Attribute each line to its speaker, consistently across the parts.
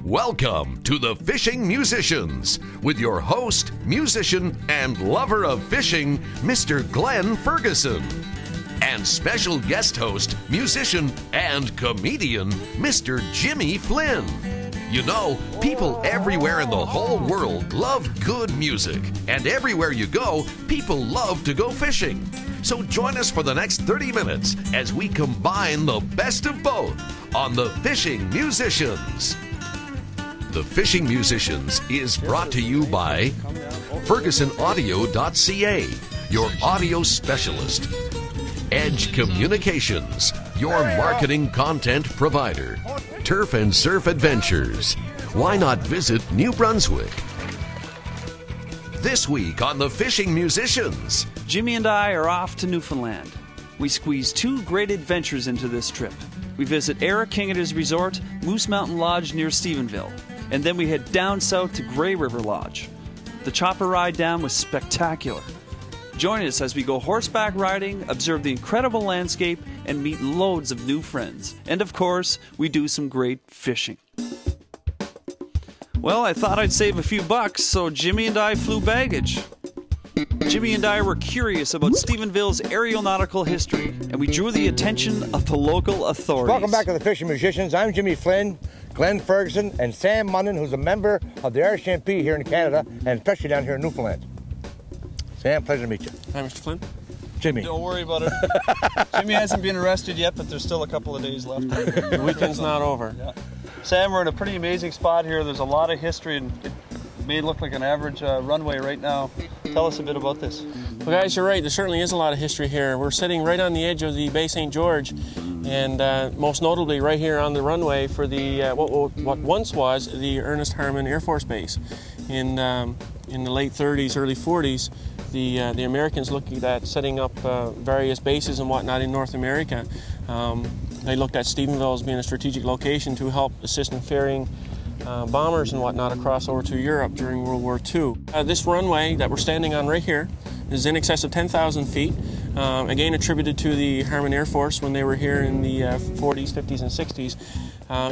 Speaker 1: Welcome to the Fishing Musicians with your host, musician, and lover of fishing, Mr. Glen Ferguson. And special guest host, musician, and comedian, Mr. Jimmy Flynn. You know, people everywhere in the whole world love good music. And everywhere you go, people love to go fishing. So join us for the next 30 minutes as we combine the best of both on the Fishing Musicians. The Fishing Musicians is brought to you by FergusonAudio.ca, your audio specialist. Edge Communications, your marketing content provider. Turf and Surf Adventures. Why not visit New Brunswick? This week on the Fishing Musicians.
Speaker 2: Jimmy and I are off to Newfoundland. We squeeze two great adventures into this trip. We visit Eric King at his resort, Moose Mountain Lodge near Stephenville. And then we head down south to Grey River Lodge. The chopper ride down was spectacular. Join us as we go horseback riding, observe the incredible landscape, and meet loads of new friends. And of course, we do some great fishing. Well, I thought I'd save a few bucks, so Jimmy and I flew baggage. Jimmy and I were curious about Stephenville's aeronautical history, and we drew the attention of the local authorities.
Speaker 3: Welcome back to the Fishing Musicians. I'm Jimmy Flynn, Glen Ferguson, and Sam Munnan, who's a member of the airstrip here in Canada, and especially down here in Newfoundland. Sam, pleasure to meet you.
Speaker 4: Hi, Mr. Flynn.
Speaker 3: Jimmy.
Speaker 2: Don't worry about it. Jimmy hasn't been arrested yet, but there's still a couple of days left.
Speaker 4: The weekend's not over.
Speaker 2: Yeah. Sam, we're in a pretty amazing spot here. There's a lot of history, and it may look like an average runway right now. Tell us a bit about this.
Speaker 4: Well, guys, you're right. There certainly is a lot of history here. We're sitting right on the edge of the Bay St. George, and most notably right here on the runway for the what once was the Ernest Harmon Air Force Base. In the late 30s, early 40s, the Americans looked at setting up various bases and whatnot in North America. They looked at Stephenville as being a strategic location to help assist in ferrying bombers and whatnot across over to Europe during World War II. This runway that we're standing on right here is in excess of 10,000 feet, again attributed to the Harmon Air Force when they were here in the 40s, 50s, and 60s.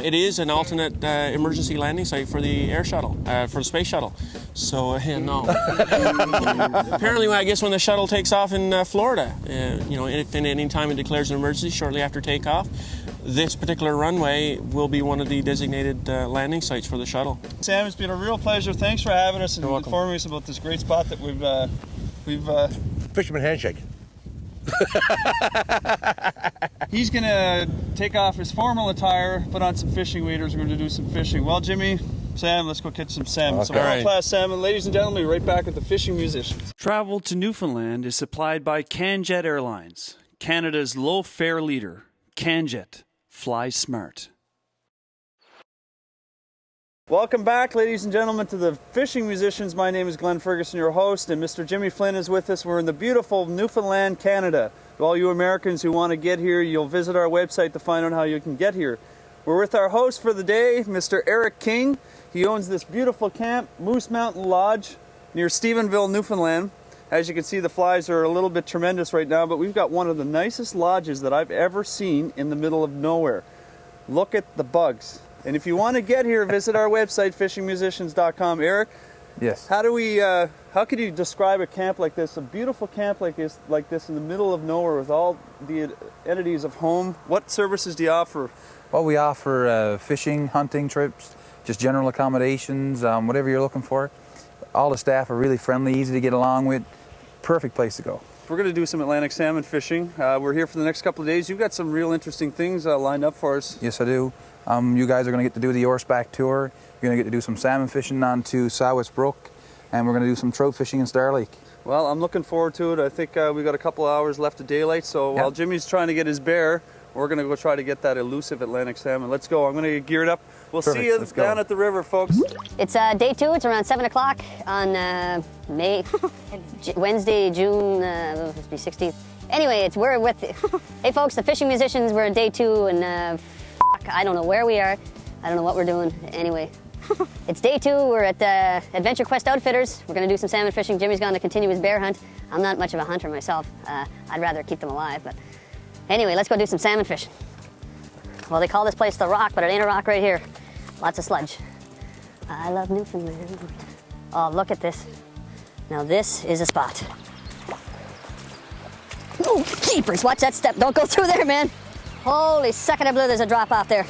Speaker 4: It is an alternate emergency landing site for the air shuttle, for the space shuttle. So, no. Apparently, I guess when the shuttle takes off in Florida, if at any time it declares an emergency shortly after takeoff, this particular runway will be one of the designated landing sites for the shuttle.
Speaker 2: Sam, it's been a real pleasure. Thanks for having us and informing us about this great spot that we've
Speaker 3: Fisherman handshake.
Speaker 2: He's going to take off his formal attire, put on some fishing waders. We're going to do some fishing. Well, Jimmy, Sam, let's go catch some salmon.
Speaker 3: Okay.
Speaker 2: Some world-class salmon. Ladies and gentlemen, we're right back at the Fishing Musicians. Travel to Newfoundland is supplied by CanJet Airlines, Canada's low-fare leader. CanJet. Fly smart. Welcome back, ladies and gentlemen, to the Fishing Musicians. My name is Glen Ferguson, your host, and Mr. Jimmy Flynn is with us. We're in the beautiful Newfoundland, Canada. To all you Americans who want to get here, you'll visit our website to find out how you can get here. We're with our host for the day, Mr. Eric King. He owns this beautiful camp, Moose Mountain Lodge, near Stephenville, Newfoundland. As you can see, the flies are a little bit tremendous right now, but we've got one of the nicest lodges that I've ever seen in the middle of nowhere. Look at the bugs. And if you want to get here, visit our website, fishingmusicians.com. Eric,
Speaker 5: yes.
Speaker 2: How could you describe a camp like this, a beautiful camp like this in the middle of nowhere with all the entities of home? What services do you offer?
Speaker 5: Well, we offer fishing, hunting trips, just general accommodations, whatever you're looking for. All the staff are really friendly, easy to get along with. Perfect place to go.
Speaker 2: We're going to do some Atlantic salmon fishing. We're here for the next couple of days. You've got some real interesting things lined up for us.
Speaker 5: Yes, I do. You guys are going to get to do the horseback tour. You're going to get to do some salmon fishing on to Sawis Brook, and we're going to do some trout fishing in Star Lake.
Speaker 2: Well, I'm looking forward to it. I think we've got a couple hours left of daylight, so while Jimmy's trying to get his bear, we're going to go try to get that elusive Atlantic salmon. Let's go. I'm going to gear it up. We'll see you down at the river, folks.
Speaker 6: It's day 2. It's around 7 o'clock on Wednesday, June 16th. Anyway, we're with. Hey, folks, the Fishing Musicians. We're on day 2, and I don't know where we are. I don't know what we're doing. Anyway, it's day 2. We're at Adventure Quest Outfitters. We're going to do some salmon fishing. Jimmy's going to continue his bear hunt. I'm not much of a hunter myself. I'd rather keep them alive, but anyway, let's go do some salmon fishing. Well, they call this place the Rock, but it ain't a rock right here. Lots of sludge. I love Newfoundland. Oh, look at this. Now this is a spot. Oh, jeepers, watch that step. Don't go through there, man. Holy second of blue, there's a drop off there.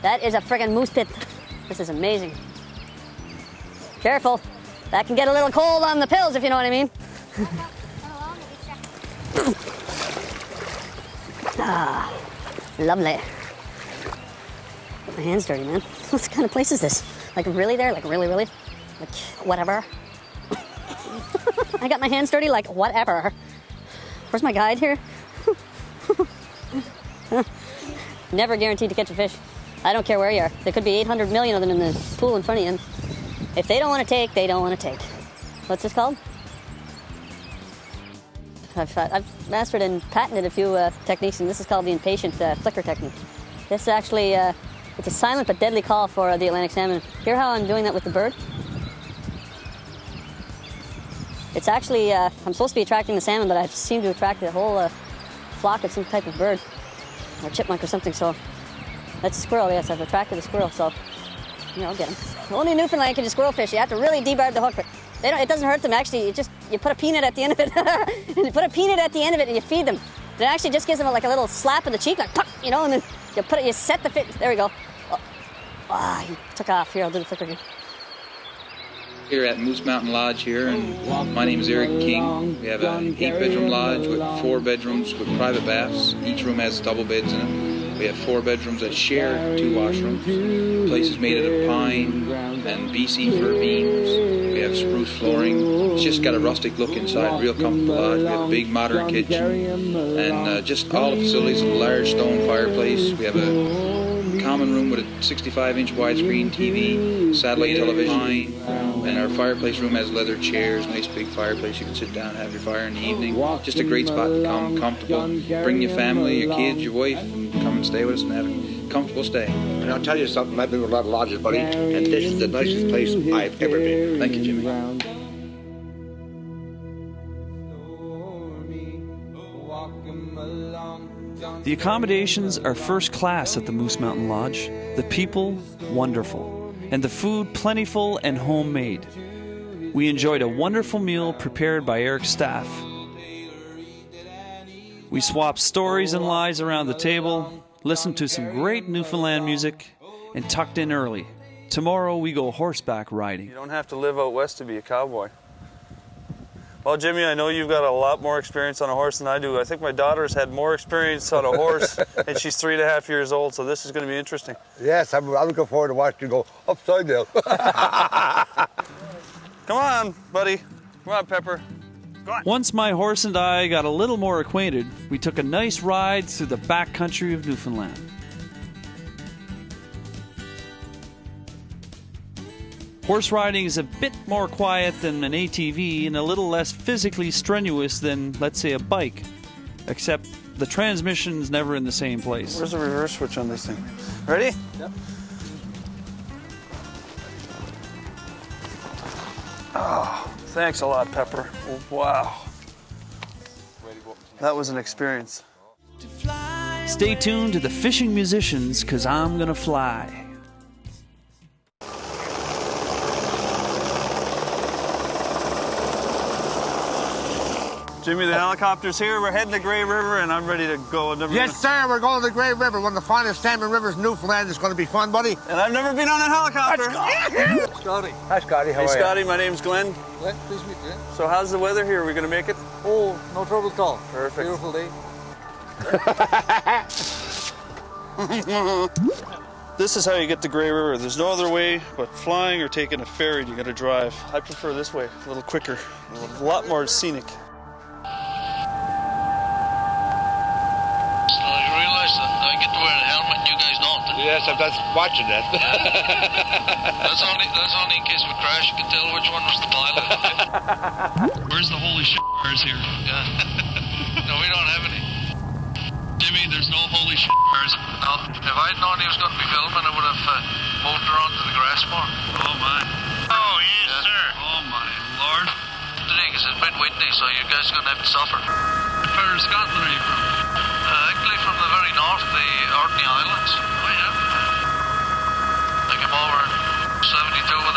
Speaker 6: That is a friggin' moose pit. This is amazing. Careful. That can get a little cold on the pills, if you know what I mean. Ah, lovely. My hand's dirty, man. What kind of place is this? Like, really there? Like, really? Like, whatever. I got my hands dirty, like, whatever. Where's my guide here? Never guaranteed to catch a fish. I don't care where you are. There could be 800 million of them in the pool in front of you. And if they don't want to take, they don't want to take. What's this called? I've mastered and patented a few techniques, and this is called the impatient flicker technique. This actually, it's a silent but deadly call for the Atlantic salmon. Hear how I'm doing that with the bird? It's actually, I'm supposed to be attracting the salmon, but I seem to attract the whole flock of some type of bird, or chipmunk or something, so that's a squirrel. Yes, I've attracted a squirrel, so I'll get him. Only in Newfoundland can you squirrel fish. You have to really debarb the hook, but it doesn't hurt them, actually. You put a peanut at the end of it. You put a peanut at the end of it and you feed them. It actually just gives them like a little slap in the cheek, like, and then you set the fish. There we go. Oh, he took off. Here, I'll do the flicker again.
Speaker 5: Here at Moose Mountain Lodge here, and my name is Eric King. We have an 8-bedroom lodge with 4 bedrooms with private baths. Each room has double beds in it. We have 4 bedrooms that share 2 washrooms. The place is made out of pine and BC fir beams. We have spruce flooring. It's just got a rustic look inside, real comfortable lodge. We have a big modern kitchen and just all the facilities, a large stone fireplace. We have a common room with a 65-inch widescreen TV, satellite television, and our fireplace room has leather chairs, nice big fireplace. You can sit down and have your fire in the evening. Just a great spot to come, comfortable. Bring your family, your kids, your wife, and come and stay with us and have a comfortable stay.
Speaker 3: And I'll tell you something, I've been with a lot of lodges, buddy, and this is the nicest place I've ever been.
Speaker 5: Thank you, Jimmy.
Speaker 2: The accommodations are first class at the Moose Mountain Lodge, the people wonderful, and the food plentiful and homemade. We enjoyed a wonderful meal prepared by Eric's staff. We swapped stories and lies around the table, listened to some great Newfoundland music, and tucked in early. Tomorrow we go horseback riding. You don't have to live out west to be a cowboy. Well, Jimmy, I know you've got a lot more experience on a horse than I do. I think my daughter's had more experience on a horse, and she's 3.5 years old, so this is going to be interesting.
Speaker 3: Yes, I'm looking forward to watching you go upside down.
Speaker 2: Come on, buddy. Come on, Pepper. Go on. Once my horse and I got a little more acquainted, we took a nice ride through the backcountry of Newfoundland. Horse riding is a bit more quiet than an ATV and a little less physically strenuous than, let's say, a bike. Except the transmission's never in the same place. Where's the reverse switch on this thing? Ready? Yep. Oh, thanks a lot, Pepper. Wow. That was an experience. Stay tuned to the Fishing Musicians, 'cause I'm gonna fly. Jimmy, the helicopter's here. We're heading to Grey River, and I'm ready to go.
Speaker 3: Yes, sir. We're going to the Grey River, one of the finest salmon rivers in Newfoundland. It's going to be fun, buddy.
Speaker 2: And I've never been on a helicopter.
Speaker 3: Scotty. Hi, Scotty. How are you?
Speaker 2: Hey, Scotty. My name's Glenn.
Speaker 7: Glenn, please meet you.
Speaker 2: So how's the weather here? Are we going to make it?
Speaker 7: Oh, no trouble at all.
Speaker 2: Perfect.
Speaker 7: Beautiful day.
Speaker 2: This is how you get to Grey River. There's no other way but flying or taking a ferry. You got to drive. I prefer this way, a little quicker, a lot more scenic.
Speaker 3: Yes, I'm just watching that.
Speaker 8: That's only in case we crash. You can tell which one was the pilot. Where's the holy shit bars here? Yeah. No, we don't have any. Jimmy, there's no holy shit bars. No. If I'd known he was going to be filming, I would have moved her onto the grass more. Oh my. Oh yes, yeah. Sir. Oh my lord. Today is a bit windy, so you guys are going to have to suffer. What part of Scotland are you from? Actually from the very north, the Orkney Islands. Oh yeah. I came over in 72 with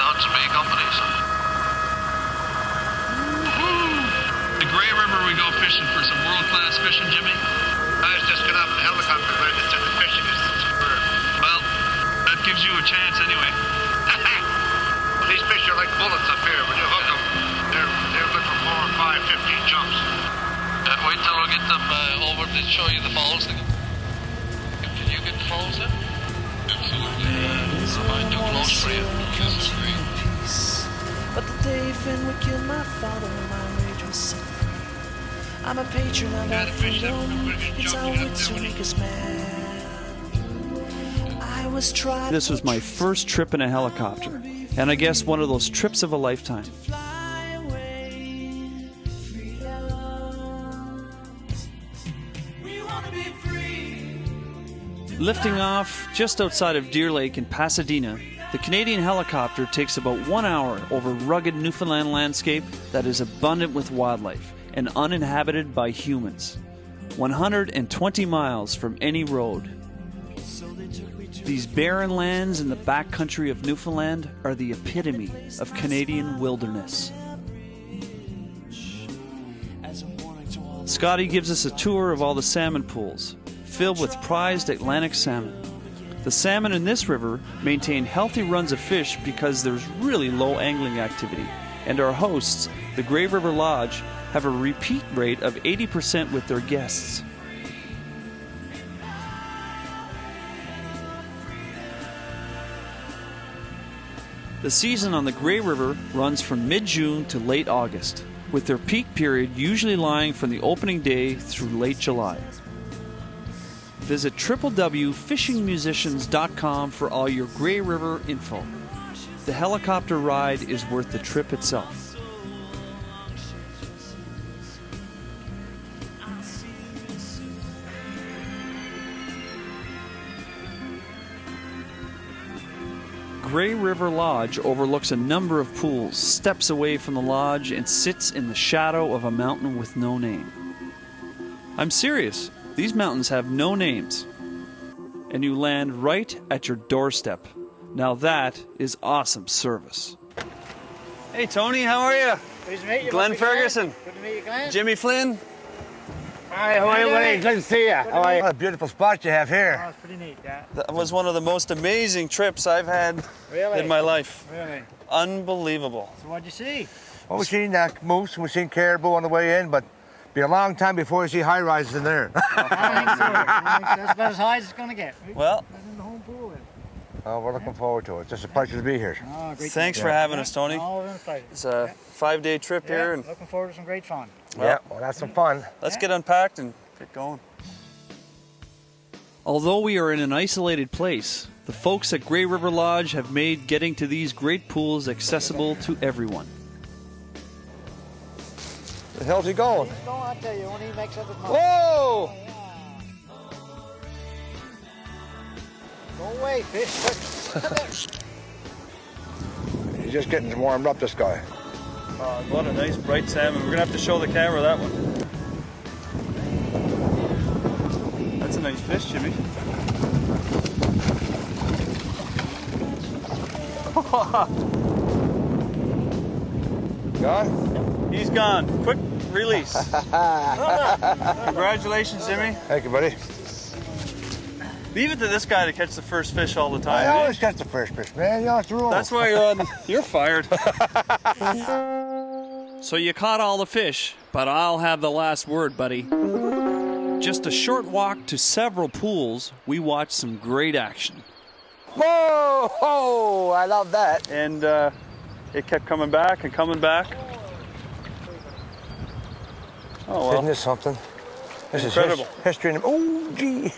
Speaker 8: to show you the falls. Can you get the falls then? Absolutely. I might do close for you. Yes, great.
Speaker 9: But the day Finn would kill my father, my rage was set free. I'm a patron of our freedom. It's our wits who make us mad. I was trying.
Speaker 2: This was my first trip in a helicopter, and I guess one of those trips of a lifetime. Lifting off just outside of Deer Lake in Pasadena, the Canadian helicopter takes about 1 hour over rugged Newfoundland landscape that is abundant with wildlife and uninhabited by humans. 120 miles from any road. These barren lands in the backcountry of Newfoundland are the epitome of Canadian wilderness. Scotty gives us a tour of all the salmon pools, filled with prized Atlantic salmon. The salmon in this river maintain healthy runs of fish because there's really low angling activity, and our hosts, the Grey River Lodge, have a repeat rate of 80% with their guests. The season on the Grey River runs from mid-June to late August, with their peak period usually lying from the opening day through late July. Visit www.fishingmusicians.com for all your Grey River info. The helicopter ride is worth the trip itself. Grey River Lodge overlooks a number of pools, steps away from the lodge, and sits in the shadow of a mountain with no name. I'm serious. These mountains have no names. And you land right at your doorstep. Now that is awesome service. Hey Tony, how are you?
Speaker 10: Pleased to meet you.
Speaker 2: Glen Ferguson.
Speaker 10: Good to meet you, Glen.
Speaker 2: Jimmy Flynn.
Speaker 3: Hi, how are you, buddy? Good to see you. How are you? What a beautiful spot you have
Speaker 10: Oh,
Speaker 3: here.
Speaker 10: it's pretty neat, yeah.
Speaker 2: That was one of the most amazing trips I've had in my life.
Speaker 10: Really?
Speaker 2: Unbelievable.
Speaker 10: So what'd you see?
Speaker 3: Well, we've seen moose, we've seen caribou on the way in, but it'll be a long time before we see high rises in there.
Speaker 10: I think so. That's about as high as it's going to get.
Speaker 2: Well,
Speaker 10: Right in the home pool then.
Speaker 3: Oh, we're looking forward to it. It's just a pleasure to be here.
Speaker 10: Oh, great.
Speaker 2: thanks for having us, Tony.
Speaker 10: Oh, it's been a pleasure.
Speaker 2: It's a 5-day trip here, and
Speaker 10: looking forward to some great fun.
Speaker 3: Yeah, well, that's some fun.
Speaker 2: let's get unpacked and get going. Although we are in an isolated place, the folks at Grey River Lodge have made getting to these great pools accessible to everyone.
Speaker 3: The hell's he going?
Speaker 10: He's going, I tell you, when he makes up his mind.
Speaker 3: Whoa!
Speaker 10: Go away, fish.
Speaker 3: He's just getting warmed up, this guy.
Speaker 2: What a nice bright salmon. We're going to have to show the camera that one. That's a nice fish, Jimmy.
Speaker 3: Gone?
Speaker 2: He's gone. Quick release. Congratulations, Jimmy.
Speaker 3: Thank you, buddy.
Speaker 2: Leave it to this guy to catch the first fish all the time.
Speaker 3: I always catch the first fish, man. You know, it's the rule.
Speaker 2: That's why you're on. You're fired. So you caught all the fish, but I'll have the last word, buddy. Just a short walk to several pools, we watched some great action.
Speaker 3: Whoa! Oh, I love that.
Speaker 2: And it kept coming back and coming back. Oh, well.
Speaker 3: Isn't this something? This
Speaker 2: Incredible.
Speaker 3: is history. Oh, gee.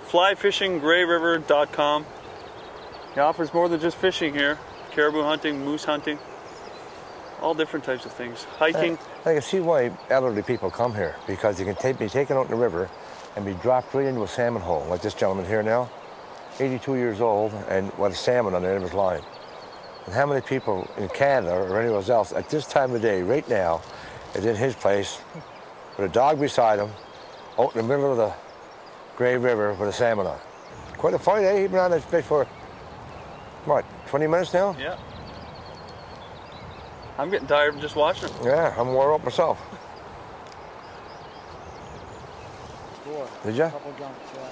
Speaker 2: Flyfishinggrayriver.com. He offers more than just fishing here. Caribou hunting, moose hunting, all different types of things. Hiking.
Speaker 3: I can see why elderly people come here, because you can be taken out in the river and be dropped right into a salmon hole, like this gentleman here now, 82 years old, and with a salmon on the end of his line. And how many people in Canada or anywhere else at this time of day, right now, is in his place with a dog beside him, out in the middle of the Grey River with a salmon on. Quite a fight, eh? He's been on this fish for, what, 20 minutes now?
Speaker 2: Yeah. I'm getting tired of just watching him.
Speaker 3: Yeah, I'm wore out myself. Did ya?
Speaker 10: Couple jumps, yeah.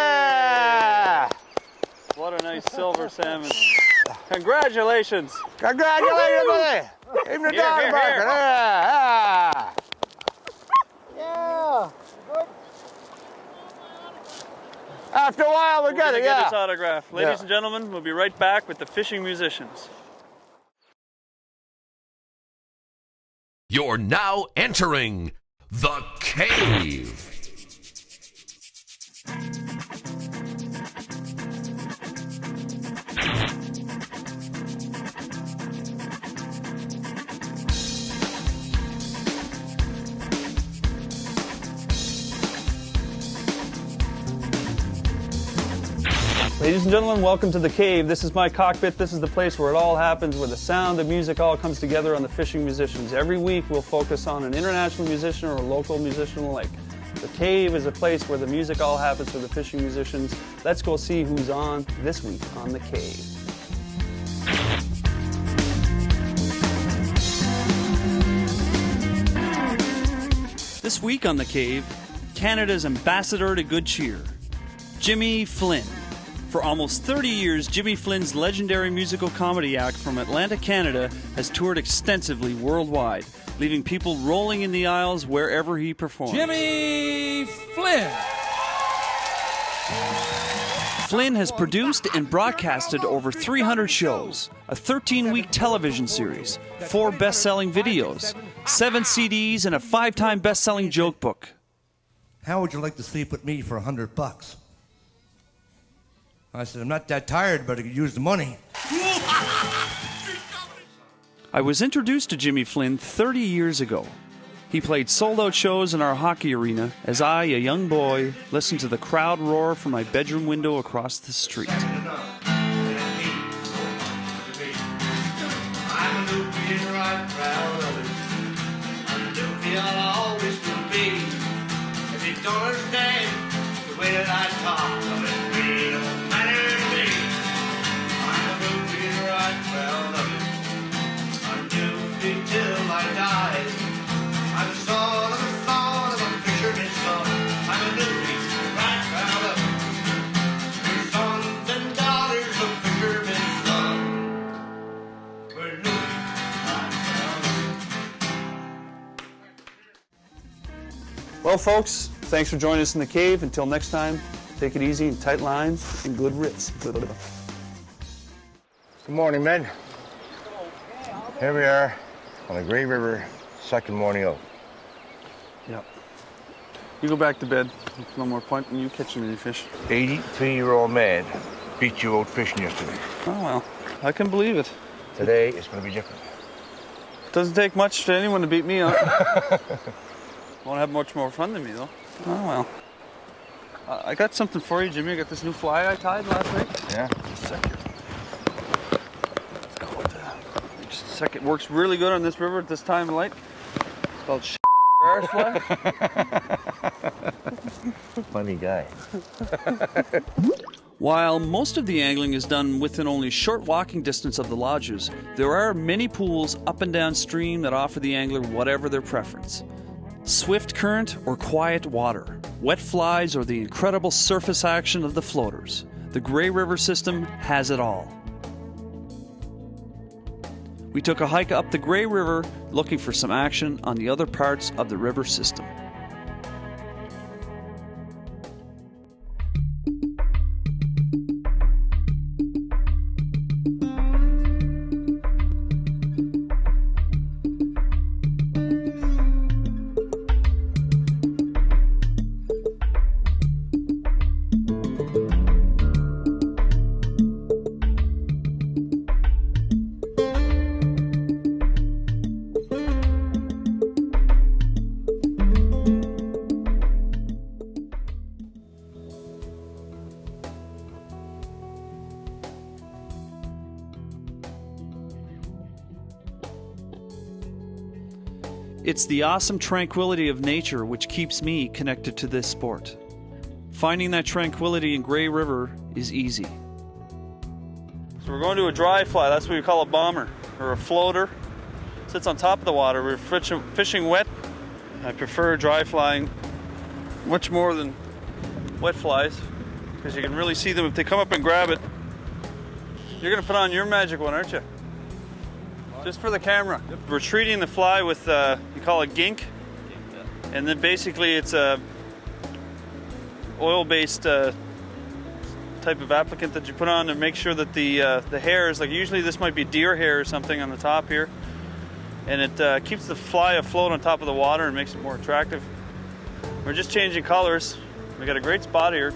Speaker 3: Hey!
Speaker 2: What a nice silver salmon. Congratulations.
Speaker 3: Congratulations, buddy! Even the dog barking. Yeah. After a while, we'll get it,
Speaker 2: Get
Speaker 3: yeah.
Speaker 2: his autograph. Ladies
Speaker 3: Yeah.
Speaker 2: and gentlemen, we'll be right back with the fishing musicians.
Speaker 1: You're now entering the cave.
Speaker 2: Ladies and gentlemen, welcome to the cave. This is my cockpit. This is the place where it all happens, where the sound of music all comes together on the fishing musicians. Every week we'll focus on an international musician or a local musician alike. The cave is a place where the music all happens for the fishing musicians. Let's go see who's on this week on the cave. This week on the cave, Canada's ambassador to good cheer, Jimmy Flynn. For almost 30 years, Jimmy Flynn's legendary musical comedy act from Atlantic, Canada, has toured extensively worldwide, leaving people rolling in the aisles wherever he performed.
Speaker 11: Jimmy Flynn!
Speaker 2: Flynn has produced and broadcasted over 300 shows, a 13-week television series, 4 best-selling videos, 7 CDs, and a 5-time best-selling joke book.
Speaker 12: How would you like to sleep with me for $100? I said, I'm not that tired, but I could use the money.
Speaker 2: I was introduced to Jimmy Flynn 30 years ago. He played sold-out shows in our hockey arena as I, a young boy, listened to the crowd roar from my bedroom window across the street. Well, folks, thanks for joining us in the cave. Until next time, take it easy and tight lines and good rips.
Speaker 3: Good morning, men. Here we are on the Grey River, second morning out.
Speaker 2: Yep. You go back to bed. There's no more point in you catching any fish.
Speaker 3: 83-year-old man beat you out fishing yesterday.
Speaker 2: Oh, well, I can believe it.
Speaker 3: Today, it's going to be different.
Speaker 2: Doesn't take much for anyone to beat me up. Won't have much more fun than me, though. Oh, well. I got something for you, Jimmy. I got this new fly I tied last night.
Speaker 3: Yeah?
Speaker 2: Just a second. Just a second. It works really good on this river at this time of light. It's called arse fly.
Speaker 3: Funny guy.
Speaker 2: While most of the angling is done within only short walking distance of the lodges, there are many pools up and down stream that offer the angler whatever their preference. Swift current or quiet water, wet flies or the incredible surface action of the floaters. The Grey River system has it all. We took a hike up the Grey River looking for some action on the other parts of the river system. It's the awesome tranquility of nature which keeps me connected to this sport. Finding that tranquility in Grey River is easy. So we're going to a dry fly. That's what we call a bomber or a floater. It sits on top of the water. We're fishing wet. I prefer dry flying much more than wet flies because you can really see them if they come up and grab it. You're going to put on your magic one, aren't you? Just for the camera. We're treating the fly with, you call it gink. And then basically it's a oil-based type of applicant that you put on to make sure that the hairs, like usually this might be deer hair or something on the top here, and it keeps the fly afloat on top of the water and makes it more attractive. We're just changing colors. We got a great spot here.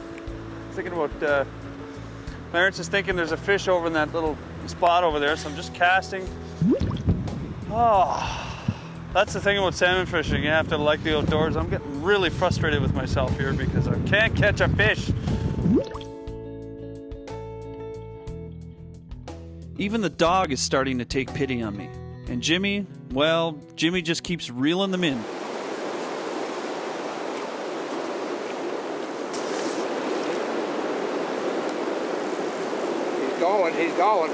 Speaker 2: Thinking about, Clarence is thinking there's a fish over in that little spot over there, so I'm just casting. Oh. That's the thing about salmon fishing. You have to like the outdoors. I'm getting really frustrated with myself here because I can't catch a fish. Even the dog is starting to take pity on me. And Jimmy, well, Jimmy just keeps reeling them in.
Speaker 3: He's going.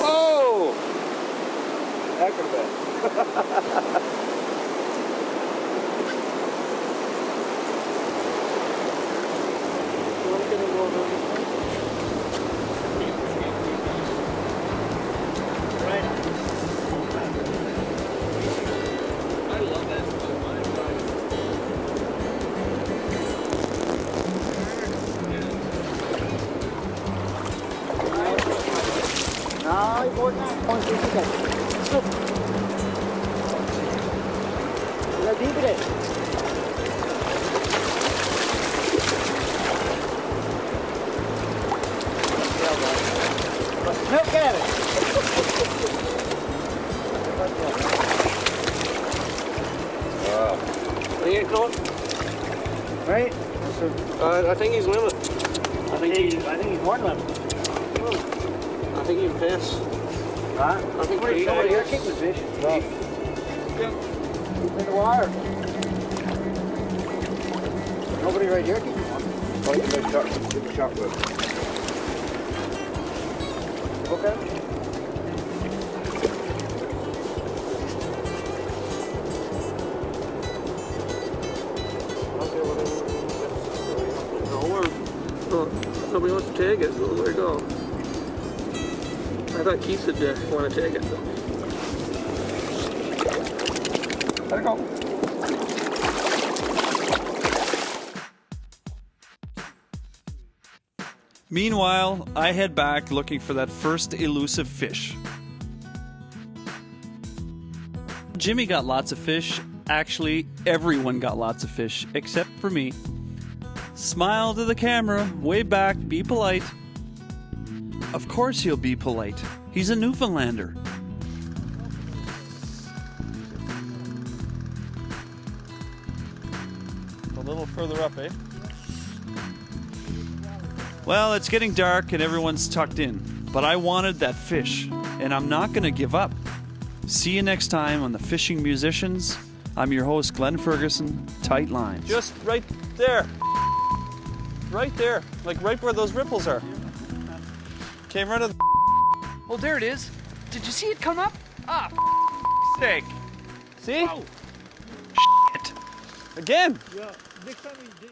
Speaker 3: Oh! That could have been.
Speaker 10: Right.
Speaker 3: I love that.
Speaker 10: No, you're more than that. One, two, three, go. How deep it is? Look at it.
Speaker 3: Wow.
Speaker 4: He ain't going.
Speaker 10: Right?
Speaker 4: I think he's limit.
Speaker 10: I think he's more than limit.
Speaker 4: I think he's pissed.
Speaker 10: Huh?
Speaker 4: I think
Speaker 10: Somebody here kicked the fish. He's in the water. Nobody right here keeping one.
Speaker 3: Oh, you can give a shot with it.
Speaker 10: Okay.
Speaker 4: Nobody wants to take it, so there we go. I thought Keith would want to take it.
Speaker 2: Let it go. Meanwhile, I head back looking for that first elusive fish. Jimmy got lots of fish. Actually, everyone got lots of fish, except for me. Smile to the camera, way back, be polite. Of course he'll be polite. He's a Newfoundlander. A little further up, eh? Well, it's getting dark and everyone's tucked in, but I wanted that fish, and I'm not going to give up. See you next time on The Fishing Musicians. I'm your host, Glen Ferguson, Tight Lines. Just right there. Right there, like right where those ripples are. Came right of the...
Speaker 11: Oh, there it is. Did you see it come up? Ah,
Speaker 2: Steak. See?
Speaker 11: oh.
Speaker 2: Shit. Again.
Speaker 10: Yeah, next time we did.